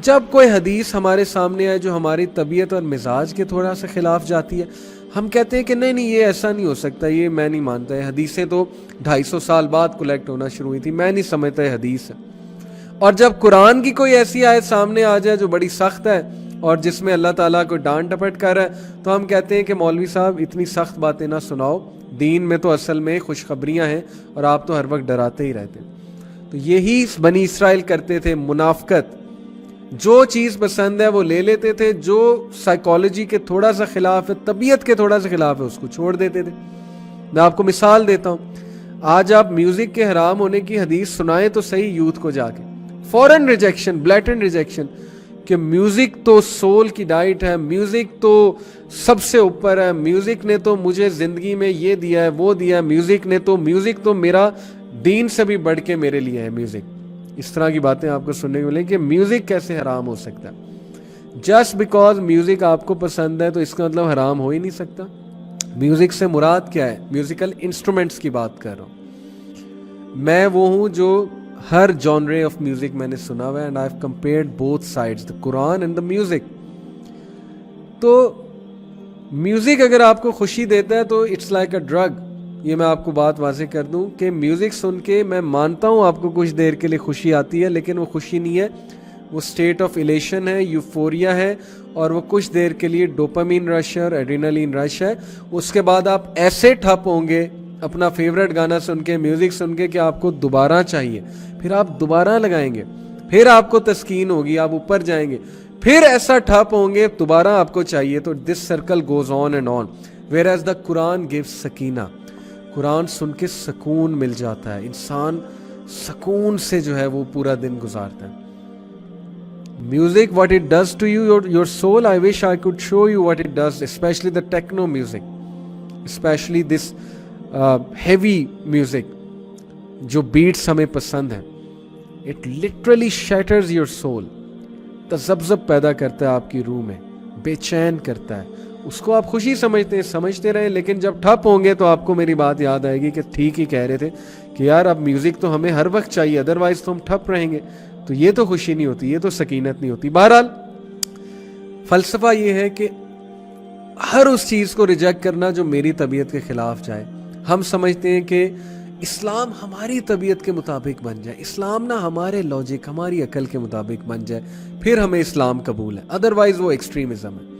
جب کوئی حدیث ہمارے سامنے آئے جو ہماری طبیعت اور مزاج کے تھوڑا سا خلاف جاتی ہے، ہم کہتے ہیں کہ نہیں یہ ایسا نہیں ہو سکتا، یہ میں نہیں مانتا، ہے حدیثیں تو 250 سال بعد کلیکٹ ہونا شروع ہوئی تھی، میں نہیں سمجھتا یہ حدیث ہے۔ اور جب قرآن کی کوئی ایسی آیت سامنے آ جائے جو بڑی سخت ہے اور جس میں اللہ تعالیٰ کو ڈانٹ ڈپٹ کر رہا ہے، تو ہم کہتے ہیں کہ مولوی صاحب اتنی سخت باتیں نہ سناؤ، دین میں تو اصل میں خوشخبریاں ہیں اور آپ تو ہر وقت ڈراتے ہی رہتے ہیں۔ تو یہی بنی اسرائیل کرتے تھے، منافقت، جو چیز پسند ہے وہ لے لیتے تھے، جو سائیکالوجی کے تھوڑا سا خلاف ہے، طبیعت کے تھوڑا سا خلاف ہے، اس کو چھوڑ دیتے تھے۔ میں آپ کو مثال دیتا ہوں، آج آپ میوزک کے حرام ہونے کی حدیث سنائیں تو صحیح یوتھ کو جا کے، فوراً ریجیکشن، بلیٹنٹ ریجیکشن، کہ میوزک تو سول کی ڈائٹ ہے، میوزک تو سب سے اوپر ہے، میوزک نے تو مجھے زندگی میں یہ دیا ہے وہ دیا ہے، میوزک تو میرا دین سے بھی بڑھ کے میرے لیے ہے میوزک۔ اس طرح کی باتیں آپ کو سننے کو ملیں کہ میوزک کیسے حرام ہو سکتا ہے۔ جسٹ بیکاز میوزک آپ کو پسند ہے تو اس کا مطلب حرام ہو ہی نہیں سکتا۔ میوزک سے مراد کیا ہے؟ میوزیکل انسٹرومنٹس کی بات کر رہا ہوں۔ میں وہ ہوں جو ہر جانرے آف میوزک میں نے سنا ہوا ہے، and I have compared both sides, the Quran and the music. تو میوزک اگر آپ کو خوشی دیتا ہے تو اٹس لائک اے ڈرگ۔ یہ میں آپ کو بات واضح کر دوں کہ میوزک سن کے میں مانتا ہوں آپ کو کچھ دیر کے لیے خوشی آتی ہے، لیکن وہ خوشی نہیں ہے، وہ اسٹیٹ آف ایلیشن ہے، یوفوریا ہے، اور وہ کچھ دیر کے لیے ڈوپامین رش ہے اور ایڈرینلین رش ہے۔ اس کے بعد آپ ایسے ٹھپ ہوں گے اپنا فیوریٹ گانا سن کے، میوزک سن کے، کہ آپ کو دوبارہ چاہیے، پھر آپ دوبارہ لگائیں گے، پھر آپ کو تسکین ہوگی، آپ اوپر جائیں گے، پھر ایسا ٹھپ ہوں گے، دوبارہ آپ کو چاہیے۔ تو this circle goes on and on, where is the Quran gives sakina. Quran سن کے سکون مل جاتا ہے، انسان سکون سے جو ہے وہ پورا دن گزارتا ہے۔ Music what it does to you, your soul, I wish I could show you what it does, especially the techno music, especially this heavy music جو بیٹس ہمیں پسند ہیں۔ it literally shatters your soul، تذبذب پیدا کرتا ہے آپ کی روح میں، بے چین کرتا ہے۔ اس کو آپ خوشی سمجھتے رہیں، لیکن جب ٹھپ ہوں گے تو آپ کو میری بات یاد آئے گی کہ ٹھیک ہی کہہ رہے تھے کہ یار اب میوزک تو ہمیں ہر وقت چاہیے، ادروائز تو ہم ٹھپ رہیں گے، تو یہ تو خوشی نہیں ہوتی، یہ تو سکینت نہیں ہوتی۔ بہرحال فلسفہ یہ ہے کہ ہر اس چیز کو ریجیکٹ کرنا جو میری طبیعت کے خلاف جائے۔ ہم سمجھتے ہیں کہ اسلام ہماری طبیعت کے مطابق بن جائے، اسلام نہ ہمارے لاجک، ہماری عقل کے مطابق بن جائے، پھر ہمیں اسلام قبول ہے، ادروائز وہ ایکسٹریمزم ہے۔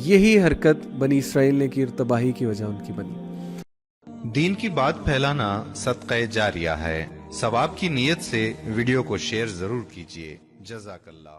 یہی حرکت بنی اسرائیل نے کی اور تباہی کی وجہ ان کی بنی۔ دین کی بات پھیلانا صدقہ جاریہ ہے، ثواب کی نیت سے ویڈیو کو شیئر ضرور کیجیے۔ جزاک اللہ۔